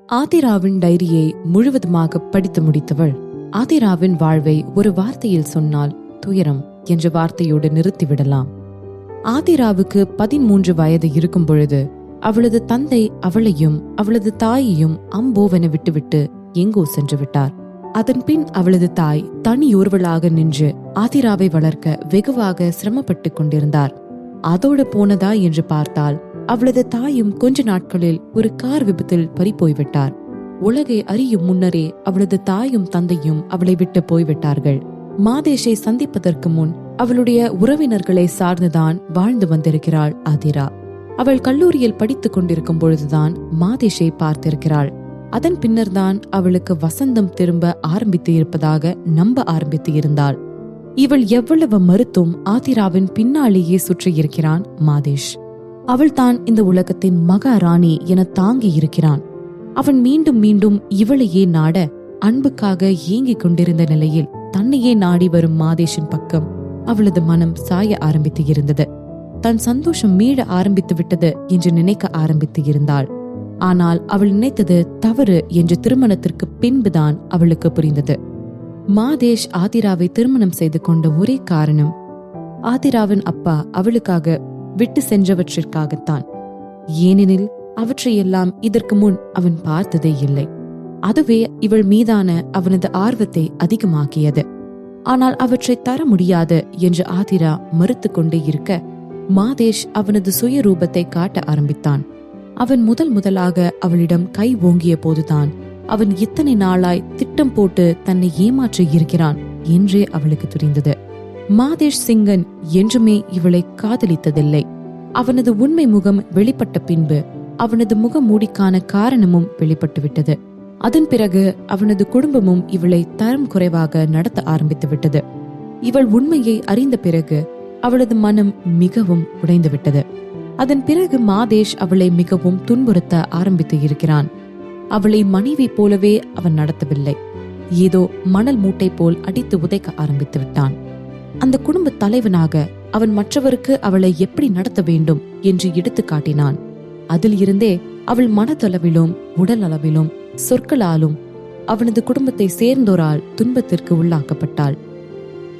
ஆதிராவின் டைரியை முழுவதுமாக படித்து முடித்தவள் ஆதிராவின் வாழ்வை ஒரு வார்த்தையில் சொன்னால் துயரம் என்ற வார்த்தையோடு நிறுத்திவிடலாம். ஆதிராவுக்கு 13 வயது இருக்கும் பொழுது அவளது தந்தை அவளையும் அவளது தாயையும் அம்போவென விட்டுவிட்டு எங்கோ சென்று விட்டார். அதன் பின் அவளது தாய் தனியொருவளாக நின்று ஆதிராவை வளர்க்க வெகுவாக சிரமப்பட்டு கொண்டிருந்தார். அதோடு போனதா என்று பார்த்தால் அவளது தாயும் கொஞ்ச நாட்களில் ஒரு கார் விபத்தில் பறிபோய்விட்டார். உலகை அறியும் முன்னரே அவளது தாயும் தந்தையும் அவளை விட்டு போய்விட்டார்கள். மாதேஷை சந்திப்பதற்கு முன் அவளுடைய உறவினர்களை சார்ந்துதான் வாழ்ந்து வந்திருக்கிறாள் ஆதிரா. அவள் கல்லூரியில் படித்துக் கொண்டிருக்கும் பொழுதுதான் மாதேஷை பார்த்திருக்கிறாள். அதன் பின்னர்தான் அவளுக்கு வசந்தம் திரும்ப ஆரம்பித்து இருப்பதாக நம்ப ஆரம்பித்து இருந்தாள். இவள் எவ்வளவு மறுத்தும் ஆதிராவின் பின்னாலேயே சுற்றி இருக்கிறான் மாதேஷ். அவள் தான் இந்த உலகத்தின் மகாராணி என தாங்கி இருக்கிறான். அவன் மீண்டும் மீண்டும் இவளையே நாட அன்புக்காக ஏங்கிக் கொண்டிருந்த நிலையில் தன்னையே நாடி வரும் மாதேஷின் பக்கம் அவளது மனம் சாய ஆரம்பித்து இருந்தது. தன் சந்தோஷம் மீள ஆரம்பித்து விட்டது என்று நினைக்க ஆரம்பித்து இருந்தாள். ஆனால் அவள் நினைத்தது தவறு என்று திருமணத்திற்கு பின்புதான் அவளுக்கு புரிந்தது. மாதேஷ் ஆதிராவை திருமணம் செய்து கொண்ட ஒரே காரணம் ஆதிராவின் அப்பா அவளுக்காக விட்டு சென்றவற்றிற்காகத்தான். ஏனெனில் அவற்றையெல்லாம் இதற்கு முன் அவன் பார்த்ததே இல்லை. அதுவே இவள் மீதான அவனது ஆர்வத்தை அதிகமாக்கியது. ஆனால் அவற்றை தர முடியாது என்று ஆதிரா மறுத்து கொண்டே இருக்க மாதேஷ் அவனது சுயரூபத்தை காட்ட ஆரம்பித்தான். அவன் முதலாக அவளிடம் கை ஓங்கிய போதுதான் அவன் இத்தனை நாளாய் திட்டம் போட்டு தன்னை ஏமாற்றி இருக்கிறான் என்றே அவளுக்கு தெரிந்தது. மாதேஷ் சிங்கன் என்றுமே இவளை காதலித்ததில்லை. அவனது உண்மை முகம் வெளிப்பட்ட பின்பு அவனது முகமூடிக்கான காரணமும் வெளிப்பட்டு விட்டது. அதன் பிறகு அவனது குடும்பமும் இவளை தரம் குறைவாக நடத்த ஆரம்பித்து விட்டது. இவள் உண்மையை அறிந்த பிறகு அவளது மனம் மிகவும் உடைந்து விட்டது. அதன் பிறகு மாதேஷ் அவளை மிகவும் துன்புறுத்த ஆரம்பித்து இருக்கிறான். அவளை மனைவி போலவே அவன் நடத்தவில்லை. ஏதோ மணல் மூட்டை போல் அடித்து உதைக்க ஆரம்பித்து விட்டான். அந்த குடும்ப தலைவனாக அவன் மற்றவருக்கு அவளை எப்படி நடத்த வேண்டும் என்று எடுத்து காட்டினான். அதில் இருந்தே அவள் மனதளவிலும் உடல் அளவிலும் சொற்களாலும் அவனது குடும்பத்தை சேர்ந்தோரால் துன்பத்திற்கு உள்ளாக்கப்பட்டாள்.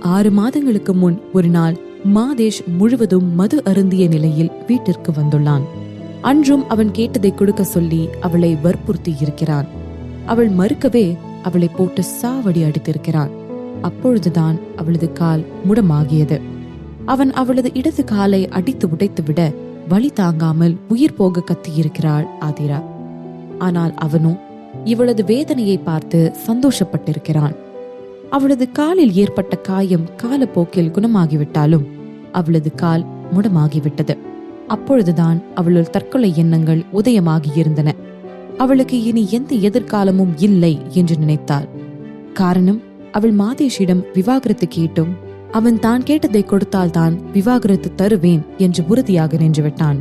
6 மாதங்களுக்கு முன் ஒரு நாள் மாதேஷ் முழுவதும் மது அருந்திய நிலையில் வீட்டிற்கு வந்துள்ளான். அன்றும் அவன் கேட்டதை கொடுக்க சொல்லி அவளை வற்புறுத்தி இருக்கிறான். அவள் மறுக்கவே அவளை போட்டு சாவடி அடித்திருக்கிறான். அப்பொழுதுதான் அவளது கால் முடமாகியது. அவன் அவளது இடது காலை அடித்து உடைத்து விட வலி தாங்காமல் உயிர் போக கத்தியிருக்கிறாள் ஆதிரா. ஆனால் அவனோ இவளது வேதனையை பார்த்து சந்தோஷப்பட்டிருக்கிறான். அவளது காலில் ஏற்பட்ட காயம் காலப்போக்கில் குணமாகிவிட்டாலும் அவளது கால் முடமாகிவிட்டது. அப்பொழுதுதான் அவளுள் தற்கொலை எண்ணங்கள் உதயமாகியிருந்தன. அவளுக்கு இனி எந்த எதிர்காலமும் இல்லை என்று நினைத்தாள். காரணம், அவள் மாதேஷிடம் விவாகரத்து கேட்டும் அவன் தான் கேட்டதை கொடுத்தால்தான் விவாகரத்து தருவேன் என்று உறுதியாக நின்றுவிட்டான்.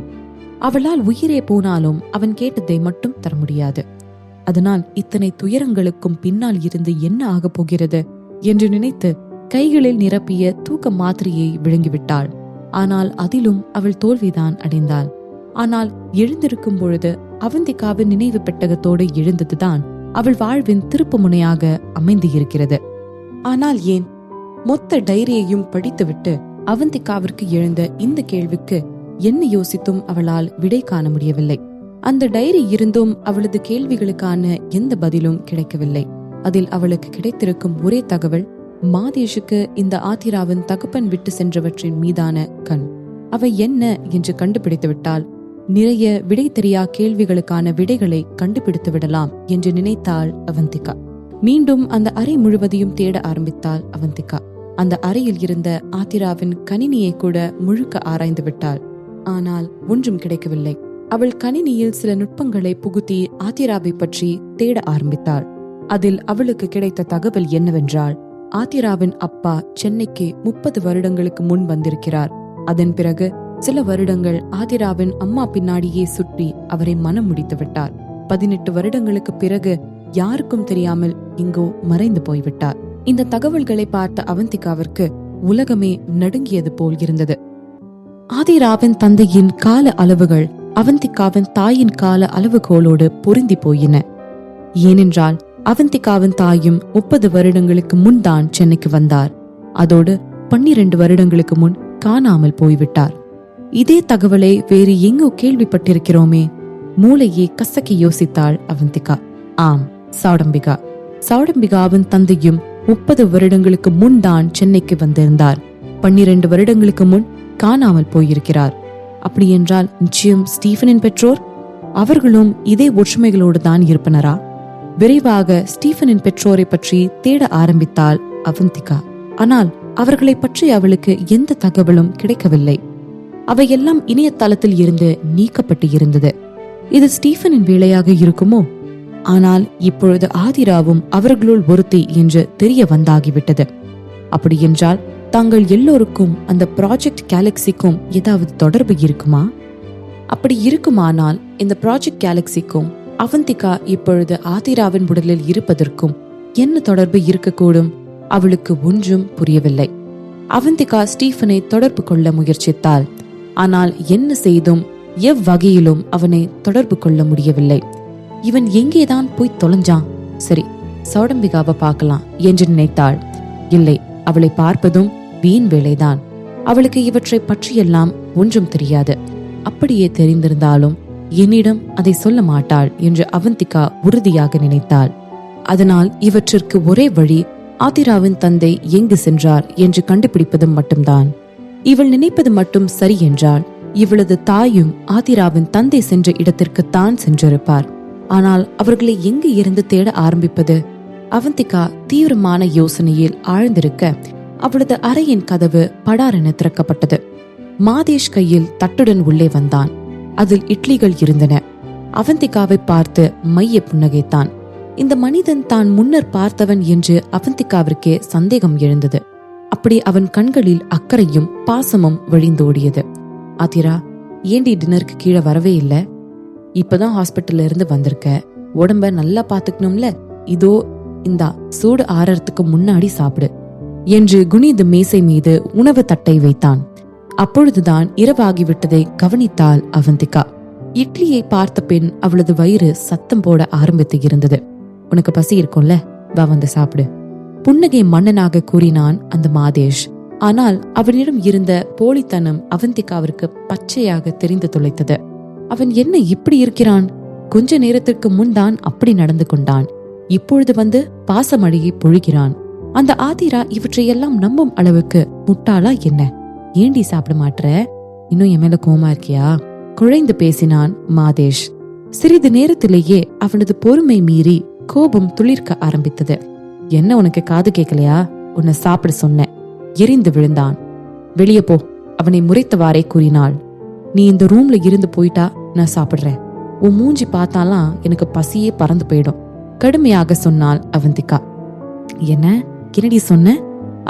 அவளால் உயிரே போனாலும் அவன் கேட்டதை மட்டும் தர முடியாது. அதனால் இத்தனை துயரங்களுக்கும் பின்னால் இருந்து என்ன ஆகப் போகிறது என்று நினைத்து கைகளில் நிரப்பிய தூக்க மாத்திரையை விழுங்கிவிட்டாள். ஆனால் அதிலும் அவள் தோல்விதான் அடைந்தாள். ஆனால் எழுந்திருக்கும் பொழுது அவந்திகாவின் நினைவு பெட்டகத்தோடு எழுந்ததுதான் அவள் வாழ்வின் திருப்பு முனையாக அமைந்து இருக்கிறது. ஆனால் ஏன்? மொத்த டைரியையும் படித்துவிட்டு அவந்திகாவிற்கு எழுந்த இந்த கேள்விக்கு என்ன யோசித்தும் அவளால் விடை காண முடியவில்லை. அந்த டைரி இருந்தும் அவளது கேள்விகளுக்கான எந்த பதிலும் கிடைக்கவில்லை. அதில் அவளுக்கு கிடைத்திருக்கும் ஒரே தகவல் மாதேஷுக்கு இந்த ஆதிராவின் தகப்பன் விட்டு சென்றவற்றின் மீதான கண். அவை என்ன என்று கண்டுபிடித்து விட்டால் நிறைய விடை தெரியா கேள்விகளுக்கான விடைகளை கண்டுபிடித்து விடலாம் என்று நினைத்தாள் அவந்திகா. மீண்டும் அந்த அறை முழுவதையும் தேட ஆரம்பித்தாள் அவந்திகா. அந்த அறையில் இருந்த ஆதிராவின் கணினியை கூட முழுக்க ஆராய்ந்து விட்டாள். ஆனால் ஒன்றும் கிடைக்கவில்லை. அவள் கணினியில் சில நுட்பங்களை புகுத்தி ஆதிராவை பற்றி தேட ஆரம்பித்தாள். அதில் அவளுக்கு கிடைத்த தகவல் என்னவென்றால், ஆதிராவின் அப்பா சென்னைக்கு 30 வருடங்களுக்கு முன் வந்திருக்கிறார். அதன் பிறகு சில வருடங்கள் ஆதிராவின் அம்மா பின்னாடியே சுற்றி அவரை மனம் முடித்து விட்டார். 18 வருடங்களுக்கு பிறகு யாருக்கும் தெரியாமல் இங்கோ மறைந்து போய்விட்டார். இந்த தகவல்களை பார்த்த அவந்திகாவிற்கு உலகமே நடுங்கியது போல் இருந்தது. ஆதிராவின் தந்தையின் கால அளவுகள் அவந்திகாவின் தாயின் கால அளவுகோலோடு பொருந்தி போயின. ஏனென்றால் அவந்திகாவின் தாயும் 30 வருடங்களுக்கு முன் தான் சென்னைக்கு வந்தார். அதோடு 12 வருடங்களுக்கு முன் காணாமல் போய்விட்டார். இதே தகவலை வேறு எங்கோ கேள்விப்பட்டிருக்கிறோமே. மூளையை கசக்கி யோசித்தாள் அவந்திகா. ஆம், சௌடம்பிகா. சௌடம்பிகாவின் தந்தையும் 30 வருடங்களுக்கு முன் தான் சென்னைக்கு வந்திருந்தார். 12 வருடங்களுக்கு முன் காணாமல் போயிருக்கிறார். அப்படி என்றால் நிச்சயம் ஸ்டீஃபனின் பெற்றோர் அவர்களும் இதே ஒற்றுமைகளோடு தான் இருப்பனரா? விரைவாக ஸ்டீஃபனின் பெற்றோரை பற்றி தேட ஆரம்பித்தாள் அவந்திகா. ஆனால் அவர்களை பற்றி அவளுக்கு எந்த தகவலும் கிடைக்கவில்லை. அவையெல்லாம் இணையதளத்தில் இருந்து நீக்கப்பட்டு இருந்தது. இது ஸ்டீஃபனின் வேலையாக இருக்குமோ? ஆனால் இப்பொழுது ஆதிராவும் அவர்களுள் ஒருத்தி என்று தெரிய வந்தாகிவிட்டது. அப்படி என்றால் தாங்கள் எல்லோருக்கும் அந்த ப்ராஜெக்ட் கேலக்சிக்கும் ஏதாவது தொடர்பு இருக்குமா? அப்படி இருக்குமானால் இந்த ப்ராஜெக்ட் கேலக்சிக்கும் அவந்திகா இப்பொழுது ஆதிராவின் உடலில் இருப்பதற்கும் என்ன தொடர்பு இருக்கக்கூடும்? அவளுக்கு ஒன்றும் புரியவில்லை. அவந்திகா ஸ்டீஃபனை தொடர்பு கொள்ள முயற்சித்தாள். ஆனால் என்ன செய்தும் எவ்வகையிலும் அவனை தொடர்பு கொள்ள முடியவில்லை. இவன் எங்கேதான் போய் தொலைஞ்சான்? சரி, சௌடம்பிகாவை பார்க்கலாம் என்று நினைத்தாள். இல்லை, அவளை பார்ப்பதும் வீண் வேலைதான். அவளுக்கு இவற்றை பற்றியெல்லாம் ஒன்றும் தெரியாது. அப்படியே தெரிந்திருந்தாலும் என்னிடம் அதை சொல்ல மாட்டாள் என்று அவந்திகா உறுதியாக நினைத்தாள். அதனால் இவற்றிற்கு ஒரே வழி ஆதிராவின் தந்தை எங்கு சென்றார் என்று கண்டுபிடிப்பது மட்டும்தான். இவள் நினைப்பது மட்டும் சரி என்றால் இவளது தாயும் ஆதிராவின் தந்தை சென்ற இடத்திற்கு தான் சென்றிருப்பார். ஆனால் அவர்களை எங்கு இருந்து தேட ஆரம்பிப்பது? அவந்திகா தீவிரமான யோசனையில் ஆழ்ந்திருக்க அவளது அறையின் கதவு படாரென திறக்கப்பட்டது. மாதேஷ் கையில் தட்டுடன் உள்ளே வந்தான். அதில் இட்லிகள் இருந்தன. அவந்திகாவை பார்த்து மைய புன்னகைத்தான். இந்த மனிதன் தான் முன்னர் பார்த்தவன் என்று அவந்திகாவிற்கே சந்தேகம் எழுந்தது. அப்படி அவன் கண்களில் அக்கறையும் பாசமும் வழிந்தோடியது. ஆதிரா, ஏண்டி டின்னருக்கு கீழே வரவே இல்ல? இப்பதான் ஹாஸ்பிட்டல்ல இருந்து வந்திருக்க, உடம்ப நல்லா பாத்துக்கணும்ல. இதோ இந்தா, சூடு ஆறறதுக்கு முன்னாடி சாப்பிடு என்று குனிந்து மேசை மீது உணவு தட்டை வைத்தான். அப்பொழுதுதான் இரவாகிவிட்டதை கவனித்தாள் அவந்திகா. இட்லியை பார்த்த பின் அவளது வயிறு சத்தம் போட ஆரம்பித்து இருந்தது. உனக்கு பசி இருக்கும்ல, வா வந்து சாப்பிடு. புன்னகை மன்னனாக கூறினான் அந்த மாதேஷ். ஆனால் அவனிடம் இருந்த போலித்தனம் அவந்திகாவிற்கு பச்சையாக தெரிந்து தொலைத்தது. அவன் என்ன இப்படி இருக்கிறான்? கொஞ்ச நேரத்திற்கு முன்தான் அப்படி நடந்து கொண்டான். இப்பொழுது வந்து பாசமழையை பொழிகிறான். அந்த ஆதிரா இவற்றையெல்லாம் நம்பும் அளவுக்கு முட்டாளா என்ன? ஏண்டி சாப்பிட மாட்ற? இன்னும் என் மேல கோமா இருக்கியா? குழைந்து பேசினான் மாதேஷ். சிறிது நேரத்திலேயே அவனது பொறுமை மீறி கோபம் துளிர்க்க ஆரம்பித்தது. என்ன உனக்கு காது கேட்கலையா? உன்னை சாப்பிட சொன்னேன். எரிந்து விழுந்தான். வெளியே போ, அவனை முறைத்தவாறே கூறினாள். நீ இந்த ரூம்ல இருந்து போயிட்டா நான் சாப்பிடுறேன். உன் மூஞ்சி பார்த்தாலாம் எனக்கு பசியே பறந்து போயிடும், கடுமையாக சொன்னாள் அவந்திகா. என்ன கிணடி சொன்ன?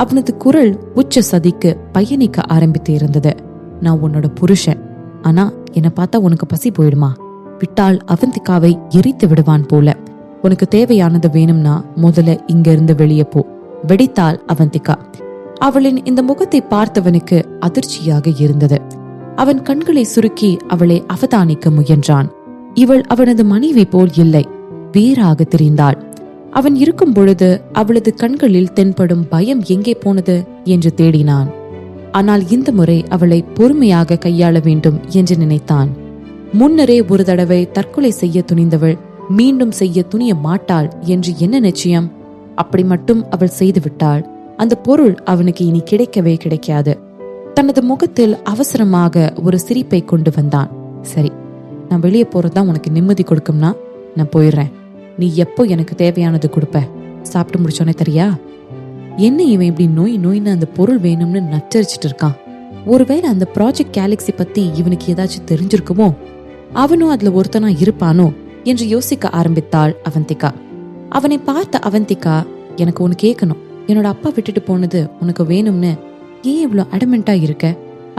அவனது குரல் உச்ச சதிக்கு பயணிக்க ஆரம்பித்து இருந்தது. நான் உன்னோட புருஷன், ஆனா என்னை பார்த்தா உனக்கு பசி போயிடுமா? விட்டால் அவந்திகாவை எரித்து விடுவான் போல. உனக்கு தேவையானது வேணும்னா முதல்ல இங்க இருந்து வெளியே போ, வெடித்தாள் அவந்திகா. அவளின் இந்த முகத்தை பார்த்தவனுக்கு அதிர்ச்சியாக இருந்தது. அவன் கண்களை சுருக்கி அவளை அவதானிக்க முயன்றான். இவள் அவனது மனைவி போல் இல்லை, வேறாக தெரிந்தாள். அவன் இருக்கும் பொழுது அவளது கண்களில் தென்படும் பயம் எங்கே போனது என்று தேடினான். ஆனால் இந்த முறை அவளை பொறுமையாக கையாள வேண்டும் என்று நினைத்தான். முன்னரே ஒரு தடவை தற்கொலை செய்ய துணிந்தவள் மீண்டும் செய்ய துணிய மாட்டாள் என்று என்ன நிச்சயம்? அப்படி மட்டும் அவள் செய்து விட்டாள், அந்த பொருள் அவனுக்கு இனி கிடைக்கவே கிடைக்காது. தனது முகத்தில் அவசரமாக ஒரு சிரிப்பை கொண்டு வந்தான். சரி, நான் வெளியே போறதுதான் உனக்கு நிம்மதி கொடுக்கும்னா நான் போயிடுறேன். நீ எப்போ எனக்கு தேவையானது கொடுப்ப? சாப்பிட்டு முடிச்சோன்னே தெரியா? என்ன இவன் இப்படி நோய் நோயின்னு அந்த பொருள் வேணும்னு நச்சரிச்சிட்டு இருக்கான்? ஒருவேளை அந்த ப்ராஜெக்ட் கேலக்சி பத்தி இவனுக்கு ஏதாச்சும் தெரிஞ்சிருக்குமோ? அவனும் அதுல ஒருத்தனா இருப்பானோ என்று யோசிக்க ஆரம்பித்தாள் அவந்திகா. அவனை பார்த்த அவந்திகா, எனக்கு ஒன்னு கேட்கணும். என்னோட அப்பா விட்டுட்டு போனது உனக்கு வேணும்னு ஏன் இவ்வளவு அடமெண்டா இருக்க?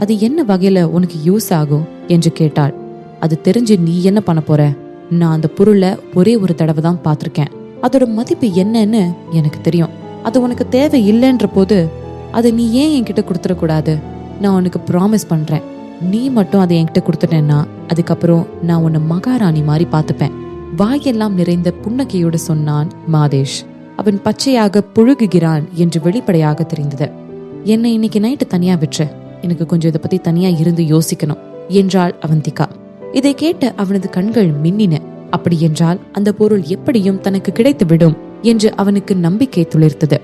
அது என்ன வகையில உனக்கு யூஸ் ஆகும் என்று கேட்டாள். அது தெரிஞ்சு நீ என்ன பண்ண போற? நான் அந்த பொருளை ஒரே ஒரு தடவை தான் பார்த்திருக்கேன். அதோட மதிப்பு என்னன்னு எனக்கு தெரியும். அது உனக்கு தேவை இல்லைன்ற போது அதை நீ ஏன் என்கிட்ட கொடுத்துடக்கூடாது? நான் உனக்கு ப்ராமிஸ் பண்றேன், நீ மட்டும் அதை என்கிட்ட கொடுத்துட்டேன்னா அதுக்கப்புறம் நான் உன்னை மகாராணி மாதிரி பார்த்துப்பேன். வாயெல்லாம் நிறைந்த புன்னகையோடு சொன்னான் மாதேஷ். அவன் பச்சையாக புழுகுகிறான் என்று வெளிப்படையாக தெரிந்தது. என்னை இன்னைக்கு நைட்டு தனியா விற்று, எனக்கு கொஞ்சம் இதை பத்தி தனியா இருந்து யோசிக்கணும் என்றாள் அவந்திகா. இதை கேட்ட அவனது கண்கள் மின்னின. அப்படி என்றால் அந்த பொருள் எப்படியும் தனக்கு கிடைத்து விடும் என்று அவனுக்கு நம்பிக்கை துளிர்த்தது.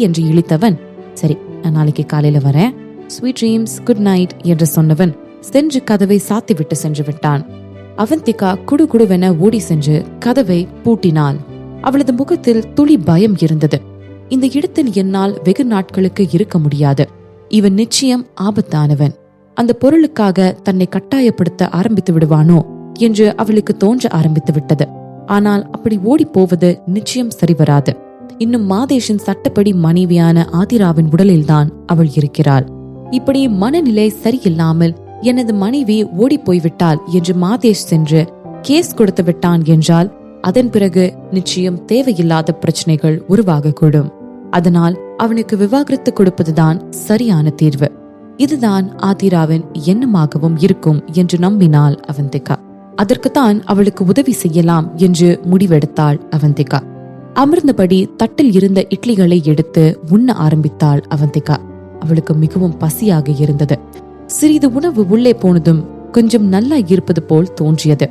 என்று இழித்தவன், சரி நான் நாளைக்கு காலையில வரேன், ஸ்வீட் ட்ரீம்ஸ், குட் நைட் என்று சொன்னவன் சென்று கதவை சாத்திவிட்டு சென்று விட்டான். அவந்திகா குடுகுடுவென ஓடி சென்று கதவை பூட்டினாள். அவளது முகத்தில் துளி பயம் இருந்தது. இந்த இடத்தில் என்னால் வெகு நாட்களுக்கு இருக்க முடியாது. இவன் நிச்சயம் ஆபத்தானவன். அந்த பொருளுக்காக தன்னை கட்டாயப்படுத்த ஆரம்பித்து விடுவானோ என்று அவளுக்கு தோன்ற ஆரம்பித்து விட்டது. ஆனால் அப்படி ஓடி போவது நிச்சயம் சரிவராது. இன்னும் மாதேஷின் சட்டப்படி மனைவியான ஆதிராவின் உடலில்தான் அவள் இருக்கிறாள். இப்படி மனநிலை சரியில்லாமல் எனது மனைவி ஓடி போய்விட்டாள் என்று மாதேஷ் சென்று கேஸ் கொடுத்து விட்டான் என்றால் அதன் பிறகு நிச்சயம் தேவையில்லாத பிரச்சனைகள் உருவாகக்கூடும். அதனால் அவனுக்கு விவாகரத்து கொடுப்பதுதான் சரியான தீர்வு. இதுதான் ஆதிராவின் எண்ணமாகவும் இருக்கும் என்று நம்பினாள் அவந்திகா. அதற்குத்தான் அவளுக்கு உதவி செய்யலாம் என்று முடிவெடுத்தாள் அவந்திகா. அமர்ந்தபடி தட்டில் இருந்த இட்லிகளை எடுத்து உண்ண ஆரம்பித்தாள் அவந்திகா. அவளுக்கு மிகவும் பசியாக இருந்தது. சிறிது உணவு உள்ளே போனதும் கொஞ்சம் நல்லா இருப்பது போல் தோன்றியது.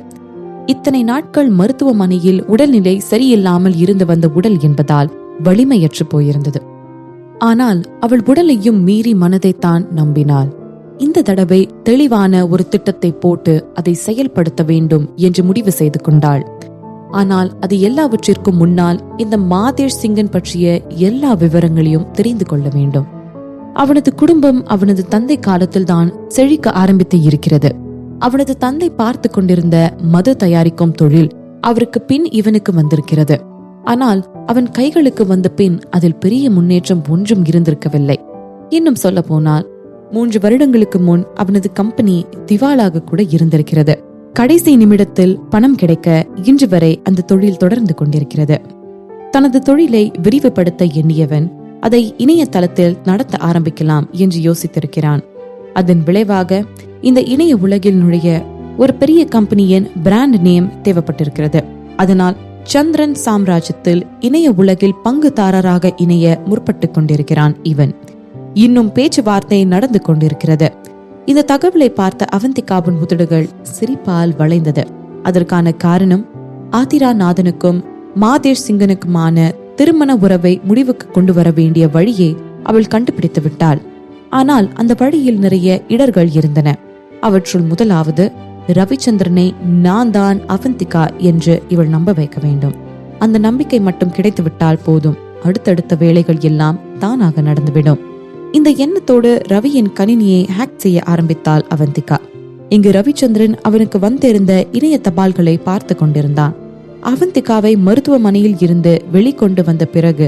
இத்தனை நாட்கள் மருத்துவமனையில் உடல்நிலை சரியில்லாமல் இருந்து வந்த உடல் என்பதால் வலிமையற்று போயிருந்தது. ஆனால் அவள் உடலையும் மீறி மனதைத்தான் நம்பினாள். இந்த தடவை தெளிவான ஒரு திட்டத்தை போட்டு அதை செயல்படுத்த வேண்டும் என்று முடிவு செய்து கொண்டாள். ஆனால் அது எல்லாவற்றிற்கும் முன்னால் இந்த மாதேஷ் சிங்கன் பற்றிய எல்லா விவரங்களையும் தெரிந்து கொள்ள வேண்டும். அவனது குடும்பம் அவனது தந்தை காலத்தில் தான் செழிக்க ஆரம்பித்து இருக்கிறது. அவனது தந்தை பார்த்து கொண்டிருந்த மது தயாரிக்கும் தொழில் அவருக்கு பின் இவனுக்கு வந்திருக்கிறது. ஆனால் அவன் கைகளுக்கு வந்த பின் அதில் பெரிய முன்னேற்றம் ஒன்றும் இருந்திருக்கவில்லை. இன்னும் சொல்ல போனால் 3 வருடங்களுக்கு முன் அவனது கம்பெனி திவாலாக கூட இருந்திருக்கிறது. கடைசி நிமிடத்தில் பணம் கிடைக்க இன்று வரை அந்த தொழில் தொடர்ந்து கொண்டிருக்கிறது. தனது தொழிலை விரிவுபடுத்த எண்ணியவன் அதை இணையதளத்தில் நடத்த ஆரம்பிக்கலாம் என்று யோசித்திருக்கிறான். அதன் விளைவாக இந்த இணைய உலகில் நுழைய ஒரு பெரிய கம்பெனியின் பிராண்ட் நேம் தேவைப்பட்டிருக்கிறது. அதனால் சந்திரன் சாம்ராஜ்யத்தில் இணைய உலகில் பங்குதாரராக இணைய முற்பட்டு கொண்டிருக்கிறான் இவன். இன்னும் பேச்சுவார்த்தை நடந்து கொண்டிருக்கிறது. இந்த தகவலை பார்த்த அவந்திகாவின் உதடுகள் சிரிப்பால் வளைந்தது. அதற்கான காரணம் ஆதிரா நாதனுக்கும் மாதேஷ் சிங்கனுக்குமான திருமண உறவை முடிவுக்கு கொண்டு வர வேண்டிய வழியை அவள் கண்டுபிடித்து விட்டாள். ஆனால் அந்த வழியில் நிறைய இடர்கள் இருந்தன. அவற்றுள் முதலாவது, ரவிச்சந்திரனை நான் தான் அவந்திகா என்று இவள் நம்ப வைக்க வேண்டும். அந்த நம்பிக்கை மட்டும் கிடைத்துவிட்டால் போதும், அடுத்தடுத்த வேலைகள் எல்லாம் தானாக நடந்துவிடும். இந்த எண்ணத்தோடு ரவியின் கணினியை ஹேக் செய்ய ஆரம்பித்தாள் அவந்திகா. இங்கு ரவிச்சந்திரன் அவனுக்கு வந்திருந்த இணைய தபால்களை பார்த்து கொண்டிருந்தான். அவந்திகாவை மருத்துவமனையில் இருந்து வெளிக்கொண்டு வந்த பிறகு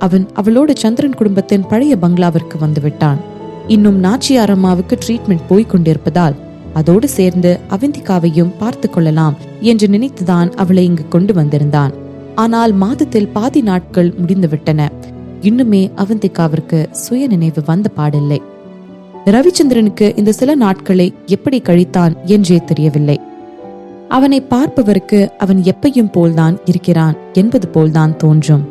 அவன் அவளோடு சந்திரன் குடும்பத்தின் பழைய பங்களாவிற்கு வந்துவிட்டான். இன்னும் நாச்சியார் அம்மாவுக்கு ட்ரீட்மெண்ட் போய்கொண்டிருப்பதால் அதோடு சேர்ந்து அவந்திகாவையும் பார்த்து கொள்ளலாம் என்று நினைத்துதான் அவளை இங்கு கொண்டு வந்திருந்தான். ஆனால் மாதத்தில் பாதி நாட்கள் முடிந்துவிட்டன. இன்னுமே அவந்திகாவிற்கு சுய நினைவு வந்த பாடில்லை. ரவிச்சந்திரனுக்கு இந்த சில நாட்களை எப்படி கழித்தான் என்றே தெரியவில்லை. அவனை பார்ப்பவருக்கு அவன் எப்பையும் போல்தான் இருக்கிறான் என்பது போல்தான் தோன்றும்.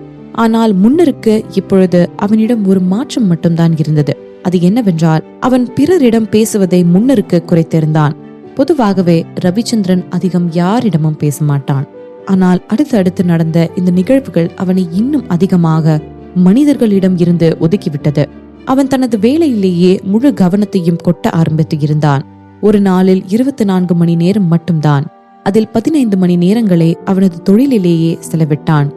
ஆனால் முன்னருக்கு இப்பொழுது அவனிடம் ஒரு மாற்றம் மட்டும்தான் இருந்தது. அது என்னவென்றால், அவன் பிறரிடம் பேசுவதை முன்னருக்கு குறைத்திருந்தான். பொதுவாகவே ரவிச்சந்திரன் அதிகம் யாரிடமும் பேச மாட்டான். ஆனால் அடுத்து நடந்த இந்த நிகழ்வுகள் அவனை இன்னும் அதிகமாக மனிதர்களிடம் இருந்து ஒதுக்கிவிட்டது. அவன் தனது வேலையிலேயே முழு கவனத்தையும் கொட்ட ஆரம்பித்து இருந்தான். ஒரு நாளில் 24 மணி நேரம் மட்டும்தான். அதில் 15 மணி நேரங்களை அவனது தொழிலிலேயே செலவிட்டான்.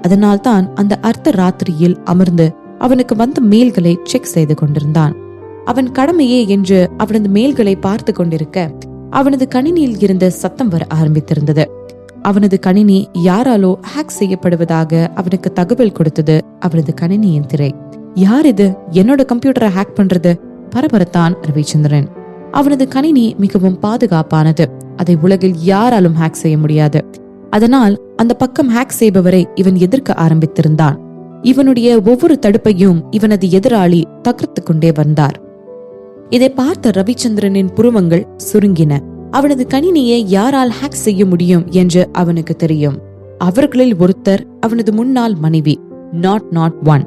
அதனால்தான் அந்த அர்த்த ராத்திரியில் அமர்ந்து அவனுக்கு வந்த மெயில்களை செக் செய்து கொண்டிருந்தான். அவன் கடமையே என்று அவனது மெயில்களை பார்த்து கொண்டிருக்க அவனது கணினியில் இருந்த சத்தம் வர ஆரம்பித்திருந்தது. அவனது கணினி யாராலோ ஹேக் செய்யப்படுவதாக அவனுக்கு தகவல் கொடுத்தது அவனது கணினியின் திரை. யார் இது என்னோட கம்ப்யூட்டரை ஹேக் பண்றது? பரபரத்தான் ரவிச்சந்திரன். அவனது கணினி மிகவும் பாதுகாப்பானது. அதை உலகில் யாராலும் ஹேக் செய்ய முடியாது. அதனால் அந்த பக்கம் ஹேக் செய்பவரை இவன் எதிர்க்க ஆரம்பித்திருந்தான். இவனுடைய ஒவ்வொரு தடுப்பையும் இவனது எதிராளி தகர்த்து கொண்டே வந்தார். இதை பார்த்த ரவிச்சந்திரனின் புருவங்கள் சுருங்கின. அவனது கணினியை யாரால் ஹேக் செய்ய முடியும் என்று அவனுக்கு தெரியும். அவர்களில் ஒருத்தர் அவனது முன்னாள் மனைவி நாட் ஒன்.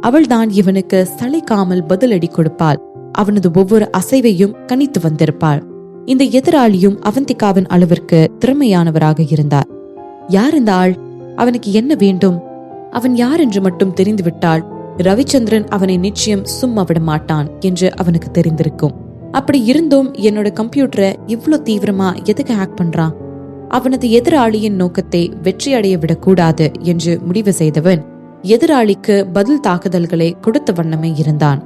அவள்தான் இவனுக்கு சளைக்காமல் பதிலடி கொடுப்பாள். அவனது ஒவ்வொரு அசைவையும் கணித்து வந்திருப்பாள். இந்த எதிராளியும் அவந்திகாவின் அளவிற்கு திறமையானவராக இருந்தார். யார் இந்த ஆள்? அவனுக்கு என்ன வேண்டும்? அவன் யார் என்று மட்டும் தெரிந்துவிட்டால் ரவிச்சந்திரன் அவனை நிச்சயம் சும்மா விட மாட்டான் என்று அவனுக்கு தெரிந்திருக்கும். அப்படி இருந்தும் என்னோட கம்ப்யூட்டரை இவ்வளவு தீவிரமா எதுக்கு ஹேக் பண்றான்? அவனது எதிராளியின் நோக்கத்தை வெற்றி அடைய விடக்கூடாது என்று முடிவு செய்தவன் எதிராளிக்கு பதில் தாக்குதல்களை கொடுத்த வண்ணமே இருந்தான்.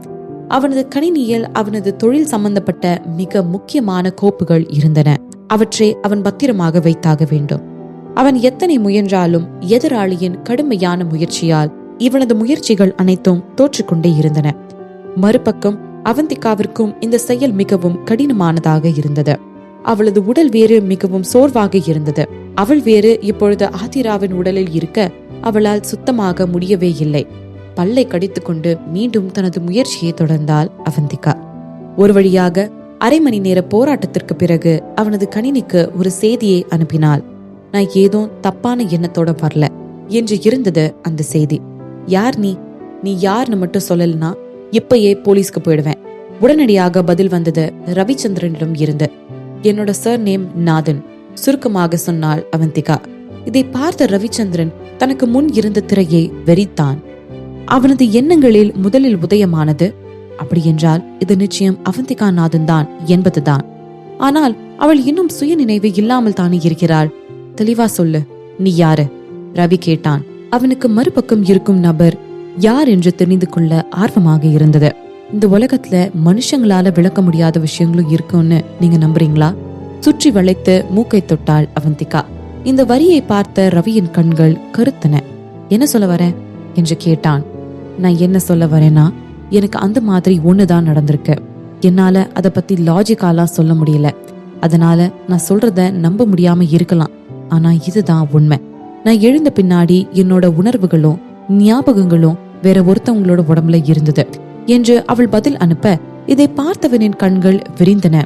அவனது கணினியில் அவனது தொழில் சம்பந்தப்பட்ட மிக முக்கியமான கோப்புகள் இருந்தன. அவற்றை அவன் பத்திரமாக வைத்தாக வேண்டும். அவன் எத்தனை முயன்றாலும் எதிராளியின் கடுமையான முயற்சியால் இவனது முயற்சிகள் அனைத்தும் தோற்றுக்கொண்டே இருந்தன. மறுபக்கம் அவந்திகாவிற்கும் இந்த செயல் மிகவும் கடினமானதாக இருந்தது. அவளது உடல் வேறு மிகவும் சோர்வாக இருந்தது. அவள் வேறு இப்பொழுது ஆதிராவின் உடலில் இருக்க அவளால் சுத்தமாக முடியவே இல்லை. பல்லை கடித்துக்கொண்டு மீண்டும் தனது முயற்சியை தொடர்ந்தாள் அவந்திகா. ஒரு வழியாக அரை மணி நேர போராட்டத்திற்கு பிறகு அவனது கணினிக்கு ஒரு செய்தியை அனுப்பினாள். நான் ஏதோ தப்பான எண்ணத்தோட வரல என்று இருந்தது அந்த செய்தி. யார் நீ யாருன்னு மட்டும் சொல்லலனா இப்பயே போலீஸ்க்கு போயிடுவேன். உடனடியாக பதில் வந்தது ரவிச்சந்திரனிடம் இருந்து. என்னோட சர் நேம் நாதன், சுருக்கமாக சொன்னாள் அவந்திகா. இதை பார்த்த ரவிச்சந்திரன் தனக்கு முன் இருந்த திரையை வெறித்தான். அவனது எண்ணங்களில் முதலில் உதயமானது, அப்படி என்றால் இது நிச்சயம் அவந்திகா நாதன் தான் என்பதுதான். ஆனால் அவள் இன்னும் சுய நினைவு இல்லாமல் தானே இருக்கிறாள். தெளிவா சொல்லு, நீ யாரு? ரவி கேட்டான். அவனுக்கு மறுபக்கம் இருக்கும் நபர் யார் என்று தெரிந்து கொள்ள ஆர்வமாக இருந்தது. இந்த உலகத்துல மனுஷங்களால விளக்க முடியாத விஷயங்களும் இருக்கும்னு நீங்க நம்புறீங்களா? சுற்றி வளைத்து மூக்கை தொட்டாள் அவந்திகா. இந்த வரியை பார்த்த ரவியின் கண்கள் கருத்தன. என்ன சொல்ல வர என்று கேட்டான். நான் என்ன சொல்ல வரேன்னா, எனக்கு அந்த மாதிரி ஒண்ணுதான் நடந்திருக்கு. என்னால அத பத்தி லாஜிக்காலா சொல்ல முடியல. அதனால நான் சொல்றத நம்ப முடியாம இருக்கலாம். ஆனா இதுதான் உண்மை. நான் எழுந்த பின்னாடி என்னோட உணர்வுகளும் ஞாபகங்களும் வேற ஒருத்தவங்களோட உடம்புல இருந்தது என்று அவள் பதில் அனுப்ப, இதை பார்த்தவனின் கண்கள் விரிந்தன.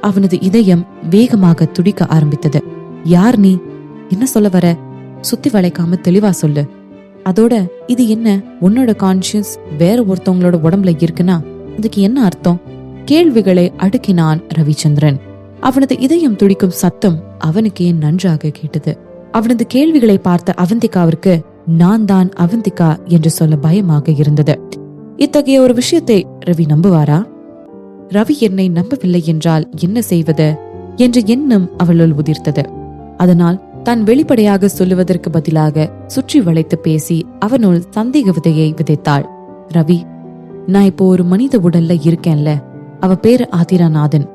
அவனது இதயம் வேகமாக துடிக்க ஆரம்பித்தது. யார் நீ? என்ன சொல்ல வர? சுத்தி வளைக்காம தெளிவா சொல்லு. அதோட இது என்ன, உன்னோட கான்சியஸ் வேற ஒருத்தவங்களோட உடம்புல இருக்குன்னா அதுக்கு என்ன அர்த்தம்? கேள்விகளை அடுக்கினான் ரவிச்சந்திரன். அவனது இதயம் துடிக்கும் சத்தம் அவனுக்கே நன்றாக கேட்டது. அவனது கேள்விகளை பார்த்த அவந்திகாவிற்கு நான் தான் அவந்திகா என்று சொல்ல பயமாக இருந்தது. இத்தகைய ஒரு விஷயத்தை ரவி நம்புவாரா? ரவி என்னை நம்பவில்லை என்றால் என்ன செய்வது என்ற எண்ணம் அவளுள் உதிர்த்தது. அதனால் தான் வெளிப்படையாக சொல்லுவதற்கு பதிலாக சுற்றி வளைத்து பேசி அவனுள் சந்தேக விதையை விதைத்தாள். ரவி, நான் இப்போ ஒரு மனித உடல்ல இருக்கேன்ல, அவ பேரு ஆதிராநாதன்,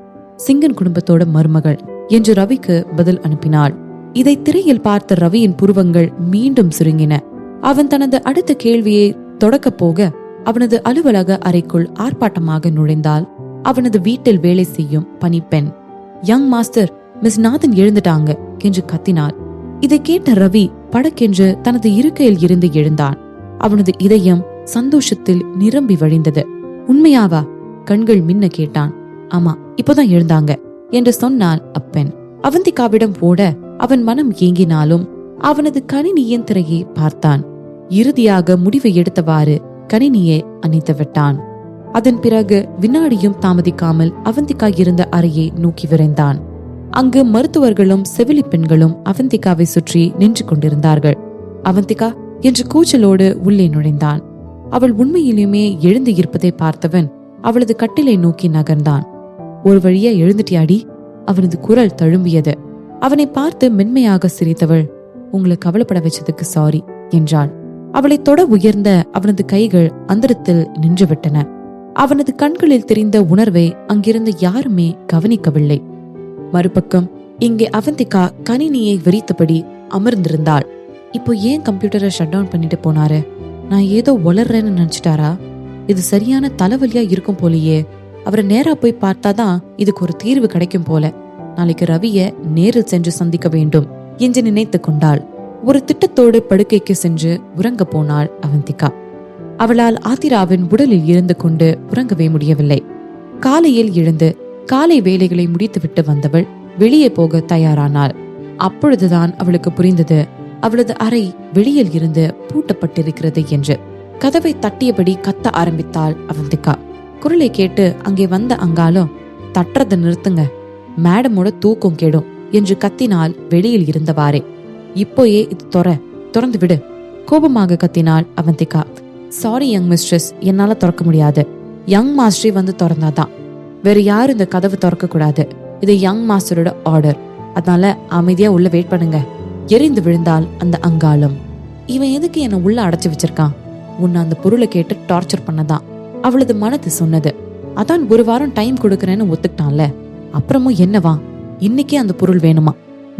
சிங்கன் குடும்பத்தோட மருமகள் என்று ரவிக்கு பதில் அனுப்பினாள். இதை திரையில் பார்த்த ரவியின் புருவங்கள் மீண்டும் சுருங்கின. அவன் தனது அடுத்த கேள்வியை தொடக்க போக அவனது அலுவலக அறைக்குள் ஆர்ப்பாட்டமாக நுழைந்தாள் அவனது வீட்டில் வேலை செய்யும் பணிப்பெண். யங் மாஸ்டர், மிஸ் நாதன் எழுந்துட்டாங்க என்று கத்தினாள். இதை கேட்ட ரவி படக்கென்று தனது இருக்கையில் இருந்து எழுந்தான். அவனது இதயம் சந்தோஷத்தில் நிரம்பி வழிந்தது. உண்மையாவா? கண்கள் மின்ன கேட்டான். ஆமா, இப்போதான் எழுந்தாங்க என்று சொன்னாள் அப்பெண். அவந்திகாவிடம் ஓட அவன் மனம் ஏங்கினாலும் அவனது கணினியின் திரையை பார்த்தான். இறுதியாக முடிவை எடுத்தவாறு கணினியை அணைத்து விட்டான். அதன் பிறகு வினாடியும் தாமதிக்காமல் அவந்திகா இருந்த அறையை நோக்கி விரைந்தான். அங்கு மருத்துவர்களும் செவிலி பெண்களும் அவந்திகாவை சுற்றி நின்று கொண்டிருந்தார்கள். அவந்திகா என்று கூச்சலோடு உள்ளே நுழைந்தான். அவள் உண்மையிலுமே எழுந்து இருப்பதை பார்த்தவன் அவளது கட்டிலை நோக்கி நகர்ந்தான். ஒரு வழியா எழுந்துட்டியாடி? அவனது குரல் தழும்பியது. அவனை பார்த்து மென்மையாக சிரித்தவள், உங்களை கவலைப்பட வச்சதுக்கு சாரி என்றாள். அவளை தொட உயர்ந்த அவனது கைகள் அந்தரத்தில் நின்றுவிட்டன. அவனது கண்களில் தெரிந்த உணர்வை அங்கிருந்த யாருமே கவனிக்கவில்லை. மறுபக்கம் இங்கே அவந்திகா கணினியை விரித்தபடி அமர்ந்திருந்தாள். இப்போ ஏன் கம்ப்யூட்டரை ஷட் டவுன் பண்ணிட்டு போனாரு? நான் ஏதோ வளர்றேன்னு நினைச்சிட்டாரா? இது சரியான தலைவலியா இருக்கும் போலயே. அவரை நேரா போய் பார்த்தாதான் இதுக்கு ஒரு தீர்வு கிடைக்கும் போல. நாளைக்கு ரவிய நேரில் சென்று சந்திக்க வேண்டும் என்று நினைத்து கொண்டாள். ஒரு திட்டத்தோடு படுக்கைக்கு சென்று உறங்க போனாள் அவந்திகா. அவளால் ஆதிராவின் உடலில் இருந்து கொண்டு உறங்கவே முடியவில்லை. காலையில் எழுந்து காலை வேலைகளை முடித்துவிட்டு வந்தவள் வெளியே போக தயாரானாள். அப்பொழுதுதான் அவளுக்கு புரிந்தது அவளது அறை வெளியில் இருந்து பூட்டப்பட்டிருக்கிறது என்று. கதவை தட்டியபடி கத்த ஆரம்பித்தாள் அவந்திகா. குரலை கேட்டு அங்கே வந்த அங்காலும், தட்டுறதை நிறுத்துங்க, மேடமோட தூக்கம் கெடும் என்று கத்தினாள் வெளியில் இருந்தவாறே. இப்போயே இது திறந்து விடு, கோபமாக கத்தினாள் அவந்திகா. சாரி யங் மிஸ்ட்ரஸ், என்னால திறக்க முடியாது. யங் மாஸ்டரே வந்து திறந்தாதான், வேற யாரும் இந்த கதவை திறக்க கூடாது. இது யங் மாஸ்டரோட ஆர்டர், அதனால அமைதியா உள்ள வெயிட் பண்ணுங்க. எரிந்து விழுந்தாள் அந்த அங்காளம். இவன் எதுக்கு என்ன உள்ள அடைச்சு வச்சிருக்கான்? உன்னை அந்த பொருளை கேட்டு டார்ச்சர் பண்ணதான் அவளது மனது சொன்னது. அதான் ஒரு வாரம் டைம் கொடுக்கறேன்னு ஒத்துக்கிட்டான்ல, அப்புறமும் என்னவா? இன்னைக்கே அந்த பொருள் வேணுமா?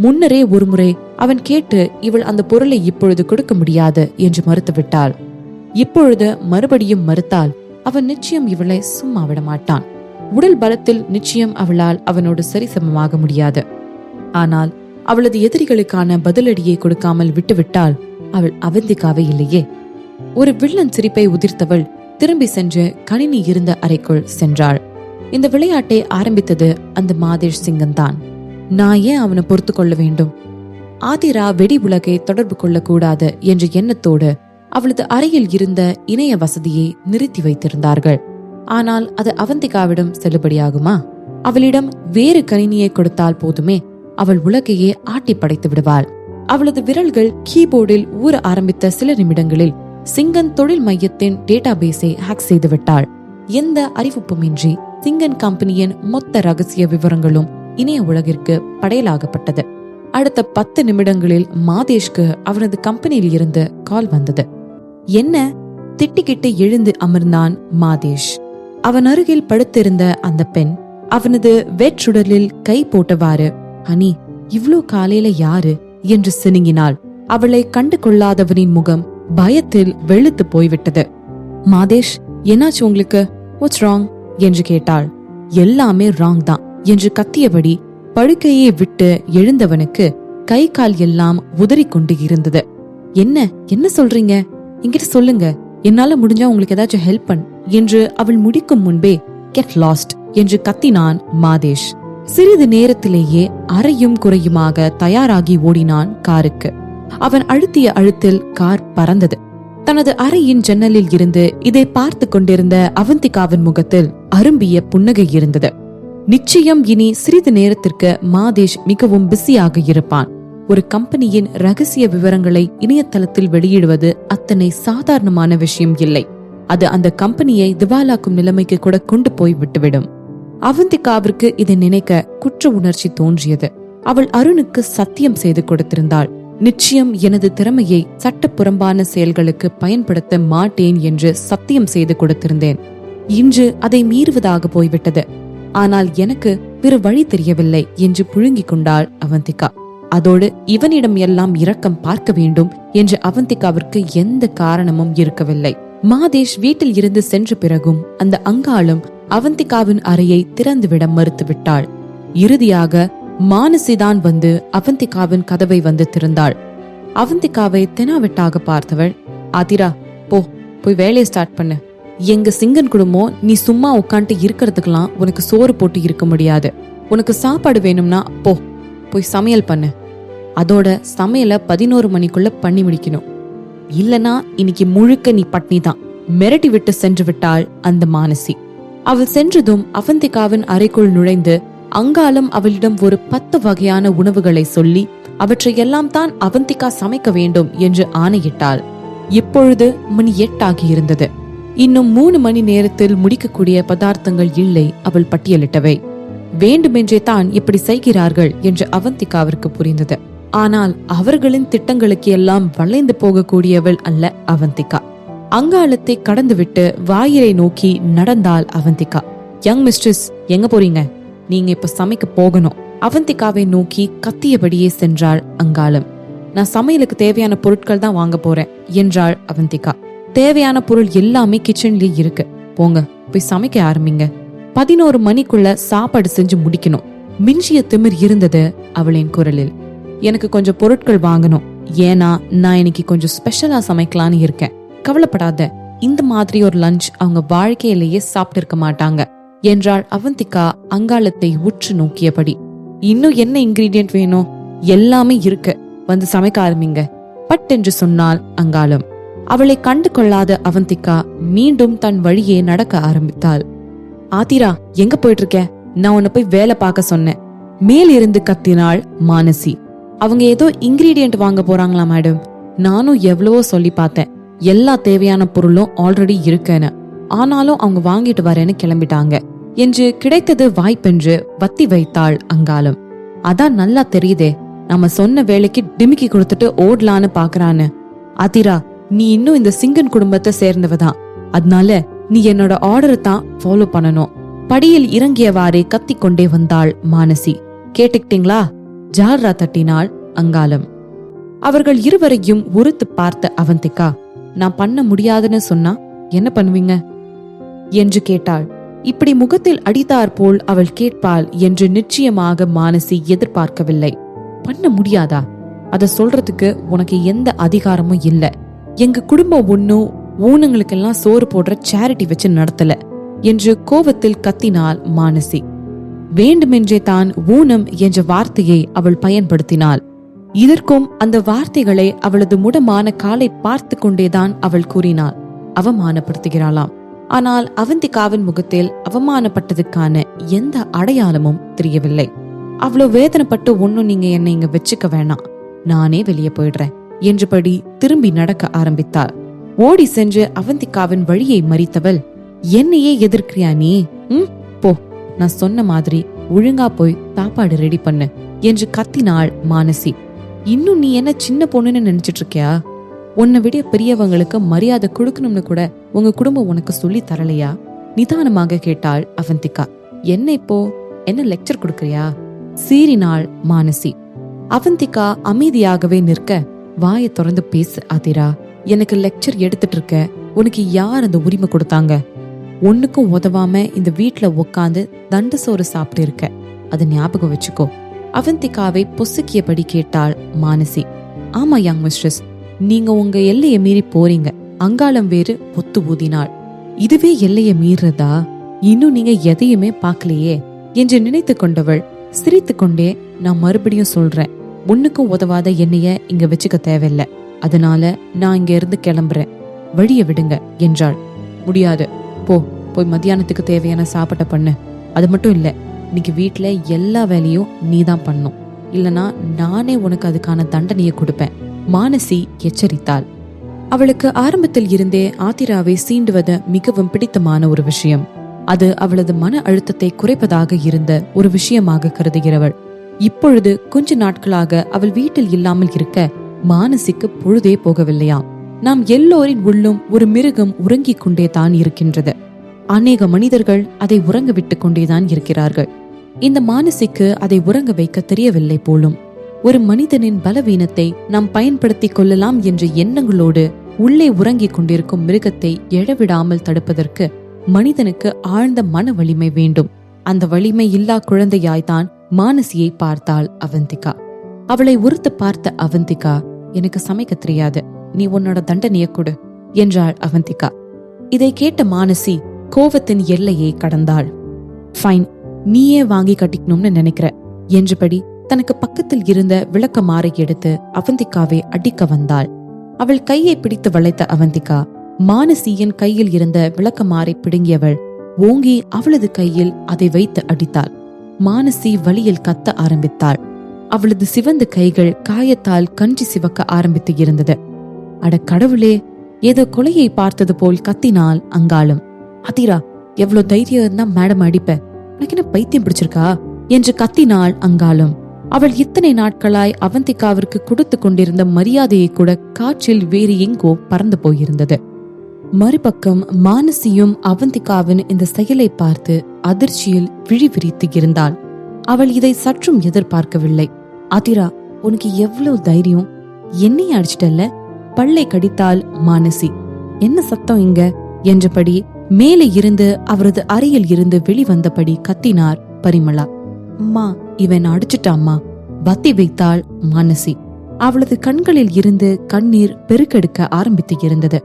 முன்னரே ஒரு முறை அவன் கேட்டு இவள் அந்த பொருளை இப்பொழுது கொடுக்க முடியாது என்று மறுத்து விட்டாள். இப்பொழுது மறுபடியும் மறுத்தால் அவன் நிச்சயம் இவளை சும்மா விட மாட்டான். உடல் பலத்தில் நிச்சயம் அவளால் அவனோடு சரிசமமாக முடியாது. ஆனால் அவளது எதிரிகளுக்கான பதிலடியை கொடுக்காமல் விட்டுவிட்டால் அவள் அவந்திகாவே இல்லையே. ஒரு வில்லன் சிரிப்பை உதிர்த்தவள் திரும்பி சென்று கணினி இருந்த அறைக்குள் சென்றாள். இந்த விளையாட்டை ஆரம்பித்தது அந்த மாதேஷ் சிங்கன் தான். நான் ஏன் அவனை பொறுத்து கொள்ள வேண்டும்? ஆதிரா வெடி உலகை தொடர்பு கொள்ளக்கூடாது என்ற எண்ணத்தோடு அவளது அறையில் இருந்த இணைய வசதியை நிறுத்தி வைத்திருந்தார்கள். ஆனால் அது அவந்திகாவிடம் செல்லுபடியாகுமா? அவளிடம் வேறு கணினியை கொடுத்தால் போதுமே, அவள் உலகையே ஆட்டி படைத்து விடுவாள். அவளது விரல்கள் கீபோர்டில் ஊற ஆரம்பித்த சில நிமிடங்களில் சிங்கன் தொழில் மையத்தின் டேட்டாபேஸை ஹேக் செய்து விட்டாள். எந்த அறிவிப்புமின்றி சிங்கன் கம்பெனியின் மொத்த ரகசிய விவரங்களும் இணைய உலகிற்கு படையலாகப்பட்டது. அடுத்த 10 நிமிடங்களில் மாதேஷ்க்கு அவனது கம்பெனியில் இருந்து கால் வந்தது. என்ன? திட்டிக்கிட்டு எழுந்து அமர்ந்தான் மாதேஷ். அவன் அருகில் படுத்திருந்த அந்த பெண் அவனது வெற்றுடலில் கை போட்டவாறு, ஹனி, இவ்ளோ காலையில யாரு என்று சினுங்கினாள். அவளை கண்டு கொள்ளாதவனின் முகம் பயத்தில் வெளுத்து போய்விட்டது. மாதேஷ், என்னாச்சு உங்களுக்கு? வாட்ஸ் ராங் என்று கேட்டாள். எல்லாமே ராங் தான் என்று கத்தியபடி படுக்கையை விட்டு எழுந்தவனுக்கு கை கால் எல்லாம் உதறிக்கொண்டு இருந்தது. என்ன சொல்றீங்க? என்கிட்ட சொல்லுங்க, என்னால முடிஞ்சா உங்களுக்கு ஏதாச்சும் ஹெல்ப் பண்ண என்று அவள் முடிக்கும் முன்பே கெட் லாஸ்ட் என்று கத்தினான் மாதேஷ். சிறிது நேரத்திலேயே அறையும் குறையுமாக தயாராகி ஓடினான் காருக்கு. அவன் அழுத்திய அழுத்தில் கார் பறந்தது. தனது அறையின் ஜன்னலில் இருந்து இதை பார்த்து கொண்டிருந்த அவந்திகாவின் முகத்தில் அரும்பிய புன்னகை இருந்தது. நிச்சயம் இனி சிறிது நேரத்திற்கு மாதேஷ் மிகவும் பிஸியாக இருப்பான். ஒரு கம்பெனியின் ரகசிய விவரங்களை இணையதளத்தில் வெளியிடுவது அத்தனை சாதாரணமான விஷயம் இல்லை. அது அந்த கம்பெனியை திவாலாக்கும் நிலைமைக்கு கூட கொண்டு போய் விட்டுவிடும். அவந்திகாவிற்கு இதை நினைக்க குற்ற உணர்ச்சி தோன்றியது. அவள் அருணுக்கு சத்தியம் செய்து கொடுத்திருந்தாள். நிச்சயம் எனது திறமையை சட்டப்புறம்பான செயல்களுக்கு பயன்படுத்த மாட்டேன் என்று சத்தியம் செய்து கொடுத்திருந்தேன். இன்று அதை மீறுவதாக போய்விட்டது. ஆனால் எனக்கு வேறு வழி தெரியவில்லை என்று புழுங்கிக் கொண்டாள் அவந்திகா. அதோடு இவனிடம் எல்லாம் இரக்கம் பார்க்க வேண்டும் என்று அவந்திகாவிற்கு எந்த காரணமும் இருக்கவில்லை. மாதேஷ் வீட்டில் இருந்து சென்ற பிறகும் அந்த அங்காளும் அவந்திகாவின் அறையை திறந்துவிட மறுத்துவிட்டாள். இறுதியாக மானசிதான் வந்து அவந்திகாவின் கதவை வந்து திறந்தாள். அவந்திகாவை தெனாவெட்டாக பார்த்தவள், ஆதிரா, போய் வேலையை ஸ்டார்ட் பண்ணு. எங்க சிங்கன் குடும்பம் நீ சும்மா உட்காந்துட்டு இருக்கிறதுக்கெல்லாம் உனக்கு சோறு போட்டு இருக்க முடியாது. உனக்கு சாப்பாடு வேணும்னா போய் சமையல் பண்ணு. அதோட சமையலை 11 மணிக்குள்ள பண்ணி முடிக்கணும். இல்லனா இன்னைக்கு முழுக்க நீ பட்னி தான். மிரட்டி விட்டு சென்று விட்டாள் அந்த மானசி. அவள் சென்றதும் அவந்திகாவின் அறைக்குள் நுழைந்து அங்காலும் அவளிடம் ஒரு 10 வகையான உணவுகளை சொல்லி அவற்றையெல்லாம் தான் அவந்திகா சமைக்க வேண்டும் என்று ஆணையிட்டாள். இப்பொழுது மணி 8 ஆகியிருந்தது. இன்னும் 3 மணி நேரத்தில் முடிக்கக்கூடிய பதார்த்தங்கள் இல்லை அவள் பட்டியலிட்டவை. வேண்டுமென்றே தான் இப்படி செய்கிறார்கள் என்று அவந்திகாவிற்கு புரிந்தது. ஆனால் அவர்களின் திட்டங்களுக்கு எல்லாம் வளைந்து போகக்கூடியவள் அல்ல அவந்திகா. அங்காளத்தை கடந்துவிட்டு வாயிலை நோக்கி நடந்தாள் அவந்திகா. யங் மிஸ்ட்ரஸ், எங்க போறீங்க? நீங்க இப்ப சமைக்க போகணும். அவந்திகாவை நோக்கி கத்தியபடியே சென்றாள் அங்காளம். நான் சமையலுக்கு தேவையான பொருட்கள் தான் வாங்க போறேன் என்றாள் அவந்திகா. தேவையான பொருள் எல்லாமே கிச்சன்லயே இருக்கு, போங்க போய் சமைக்க ஆரம்பிங்க. 11 மணிக்குள்ள சாப்பாடு செஞ்சு முடிக்கணும். மிஞ்சிய திமிர் இருந்தது அவளின் குரலில். எனக்கு கொஞ்சம் பொருட்கள் வாங்கணும், ஏன்னா நான் இன்னைக்கு கொஞ்சம் ஸ்பெஷலா சமைக்கலான்னு இருக்கேன். கவலைப்படாத, இந்த மாதிரி ஒரு லஞ்ச் அவங்க வாழ்க்கையிலேயே சாப்பிட்டு இருக்க மாட்டாங்க என்றாள் அவந்திகா அங்காளத்தை உற்று நோக்கியபடி. இன்னும் என்ன இன்கிரீடியன்ட் வேணும்? எல்லாமே இருக்கு, வந்து சமைக்க ஆரம்பிங்க பட்டென்று சொன்னாள் அங்காளம். அவளை கண்டு கொள்ளாத அவந்திகா மீண்டும் தன் வழியே நடக்க ஆரம்பித்தாள். ஆதிரா, எங்க போயிட்டு இருக்க? நான் உன்னை போய் வேலை பார்க்க சொன்னேன், மேலிருந்து கத்தினாள் மானசி. அவங்க ஏதோ இன்கிரீடியன்ட் வாங்க போறாங்களா மேடம். நானும் எவ்வளவோ சொல்லி பார்த்தேன், எல்லா தேவையான பொருளும் ஆல்ரெடி இருக்குன்னு. ஆனாலும் அவங்க வாங்கிட்டு வரேன்னு கிளம்பிட்டாங்க என்று கிடைத்தது வாய்ப்பென்று வத்தி வைத்தாள் அங்காளம். அதான் நல்லா தெரியுதே, நம்ம சொன்ன வேலைக்கு டிமிக்கி கொடுத்துட்டு ஓடலான்னு பாக்குறான்னு. ஆதிரா, நீ இன்னும் இந்த சிங்கன் குடும்பத்தை சேர்ந்தவதான், அதனால நீ என்னோட ஆர்டரை தான் ஃபாலோ பண்ணணும். படியில் இறங்கியவாறே கத்திக்கொண்டே வந்தாள் மானசி. கேட்டுக்கிட்டீங்களா? ஜால்ரா தட்டினாள் அங்காளம். அவர்கள் இருவரையும் உறுத்து பார்த்த அவந்திகா, நான் பண்ண முடியாதுன்னு சொன்னா என்ன பண்ணுவீங்க என்று கேட்டாள். இப்படி முகத்தில் அடித்தாற் போல் அவள் கேட்பாள் என்று நிச்சயமாக மானசி எதிர்பார்க்கவில்லை. பண்ண முடியாதா? அத சொல்றதுக்கு உனக்கு எந்த அதிகாரமும் இல்ல. எங்க குடும்பம் ஒன்னும் ஊனங்களுக்கெல்லாம் சோறு போடுற சேரிட்டி வச்சு நடத்தல என்று கோபத்தில் கத்தினாள் மானசி. வேண்டுமென்றே தான் ஊனம் என்ற வார்த்தையை அவள் பயன்படுத்தினாள். இதற்கும் அந்த வார்த்தைகளை அவளது முடமான காலை பார்த்து கொண்டேதான் அவள் கூறினாள். அவமானப்படுத்துகிறாளாம். ஆனால் அவந்திகாவின் முகத்தில் அவமானப்பட்டதுக்கான எந்த அடையாளமும் தெரியவில்லை. அவ்வளவு வேதனைப்பட்டு ஒன்னும் நீங்க என்னை இங்க வச்சுக்க வேணாம், நானே வெளியே போயிடுறேன் என்றபடி திரும்பி நடக்க ஆரம்பித்தாள். ஓடி சென்று அவந்திகாவின் வழியை மறித்தவள், என்னையே எதிர்க்கிறியா நீ? போ, நான் சொன்ன மாதிரி ஒழுங்கா போய் சாப்பாடு ரெடி பண்ணு என்று கத்தினாள் மானசி. இன்னும் நீ என்ன சின்ன பொண்ணுன்னு நினைச்சிட்டு இருக்கியா? உன்னை விட பெரியவங்களுக்கு மரியாதை கொடுக்கணும்னு கூட உங்க குடும்பம் உனக்கு சொல்லி தரலையா? நிதானமாக கேட்டாள் அவந்திகா. என்ன இப்போ என்ன லெக்சர் கொடுக்கறியா? சீறினாள் மானசி. அவந்திகா அமைதியாகவே நிற்க, வாயை திறந்து பேசு ஆதிரா, எனக்கு லெக்சர் எடுத்துட்டு இருக்க உனக்கு யார் அந்த உரிமை கொடுத்தாங்க? ஒன்னுக்கும் உதவாம இந்த வீட்டுல உக்காந்து தண்ட சோறு சாப்பிட்டு இருக்க, அதை ஞாபகம் வச்சுக்கோ. அவந்திகாவை பொசுக்கியபடி கேட்டாள் மானசி. ஆமா யங் மிஸ்ட்ரஸ், நீங்க உங்க எல்லையை மீறி போறீங்க. அங்காளம் வேறு பொத்து ஊதினாள். இதுவே எல்லையை மீறதா? இன்னும் நீங்க எதையுமே பார்க்கலையே என்று நினைத்து கொண்டவள் சிரித்து கொண்டே, நான் மறுபடியும் சொல்றேன், ஒன்னுக்கும் உதவாத என்னைய இங்க வச்சுக்க தேவையில்லை, அதனால நான் இங்க இருந்து கிளம்புறேன், வழிய விடுங்க என்றாள். முடியாது, போய் மத்தியானத்துக்கு தேவையான சாப்பாட்டை பண்ணு. அது மட்டும் இல்ல, இன்னைக்கு வீட்டுல எல்லா வேலையும் நீதான் பண்ணும், இல்லனா நானே உனக்கு அதுக்கான தண்டனையை கொடுப்பேன் மானசி எச்சரித்தாள். அவளுக்கு ஆரம்பத்தில் இருந்தே ஆதிராவை சீண்டுவது மிகவும் பிடித்தமான ஒரு விஷயம். அது அவளது மன அழுத்தத்தை குறைப்பதாக இருந்த ஒரு விஷயமாக கருதுகிறவள். இப்பொழுது கொஞ்ச நாட்களாக அவள் வீட்டில் இல்லாமல் இருக்க மானசிக்கு பொழுதே போகவில்லையாம். நாம் எல்லோரின் உள்ளும் ஒரு மிருகம் உறங்கிக் கொண்டே தான் இருக்கின்றது. அநேக மனிதர்கள் அதை உறங்க விட்டு கொண்டேதான் இருக்கிறார்கள். இந்த மானசிக்கு அதை உறங்க வைக்க தெரியவில்லை போலும். ஒரு மனிதனின் பலவீனத்தை நாம் பயன்படுத்திக் கொள்ளலாம் என்ற எண்ணங்களோடு உள்ளே உறங்கிக் கொண்டிருக்கும் மிருகத்தை எழவிடாமல் தடுப்பதற்கு மனிதனுக்கு ஆழ்ந்த மன வலிமை வேண்டும். அந்த வலிமை இல்லா குழந்தையாய்தான் மானசியை பார்த்தாள் அவந்திகா. அவளை உறுத்து பார்த்த அவந்திகா, எனக்கு சமைக்க தெரியாது, நீ உன்னோட தண்டனையை கொடு என்றாள் அவந்திகா. இதை கேட்ட மானசி கோபத்தின் எல்லையை கடந்தாள். ஃபைன், நீயே வாங்கி கட்டிக்கணும்னு நினைக்கிற என்றபடி தனக்கு பக்கத்தில் இருந்த விளக்கமாறை எடுத்து அவந்திகாவை அடிக்க வந்தாள். அவள் கையை பிடித்து வளைத்த அவந்திகா மானசியின் கையில் இருந்த விளக்கமாறை பிடுங்கியவள் ஓங்கி அவளது கையில் அதை வைத்து அடித்தாள். மானசி வலியில் கத்த ஆரம்பித்தாள். அவளது சிவந்த கைகள் காயத்தால் கஞ்சி சிவக்க ஆரம்பித்து இருந்தது. அட கடவுளே, ஏதோ கொலையை பார்த்தது போல் கத்தினாள் அங்காளம். அதிரா, எவ்வளவு தைரியம் இருந்தா மேடம் அடிப்ப, உனக்கு என்ன பைத்தியம் பிடிச்சிருக்கா என்று கத்தினாள் அங்காளம். அவள் இத்தனை நாட்களாய் அவந்திகாவிற்கு கொடுத்து கொண்டிருந்த மரியாதையை கூட காற்றில் வேறு எங்கோ பறந்து போயிருந்தது. மறுபக்கம் மானசியும் அவந்திகாவின் இந்த செயலை பார்த்து அதிர்ச்சியில் விழி விரித்து இருந்தாள். அவள் இதை சற்றும் எதிர்பார்க்கவில்லை. அதிரா, உனக்கு எவ்வளவு தைரியம், என்னைய அடிச்சிட்டல்ல, பல்லை கடித்தாள் மானசி. என்ன சத்தம் இங்க என்றபடி மேலே இருந்து அவரது அறையில் இருந்து வெளிவந்தபடி கத்தினார் பரிமளா. அம்மா, இவன் அடிச்சுட்டாம்மா, பத்தி வைத்தாள் மானசி. அவளது கண்களில் இருந்து கண்ணீர் பெருக்கெடுக்க ஆரம்பித்து இருந்தது.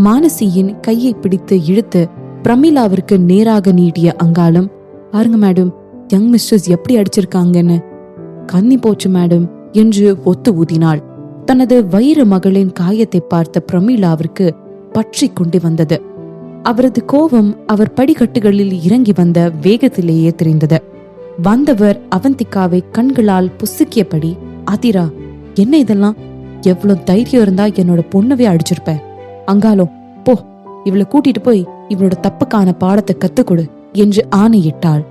மானசியின் கையை பிடித்து இழுத்து பிரமிளாவிற்கு நேராக நீட்டிய அங்காளம், பாருங்க மேடம், யங் மிஸ்டர்ஸ் எப்படி அடிச்சிருக்காங்கன்னு. கன்னி போச்சு மேடம் என்று ஒத்து ஊதினாள். தனது வயிறு மகளின் காயத்தை பார்த்த பிரமீளாவிற்கு பற்றி கொண்டு வந்தது. அவரது கோபம் அவர் படிக்கட்டுகளில் இறங்கி வந்த வேகத்திலேயே தெரிந்தது. வந்தவர் அவந்திகாவை கண்களால் புசுக்கியபடி, ஆதிரா, என்ன இதெல்லாம்? எவ்வளவு தைரியம் இருந்தா என்னோட பொண்ணவே அடிச்சிருப்ப. அங்காலோ போ, இவளை கூட்டிட்டு போய் இவளோட தப்புக்கான பாடத்தை கத்துக்கொடு என்று ஆணையிட்டாள்.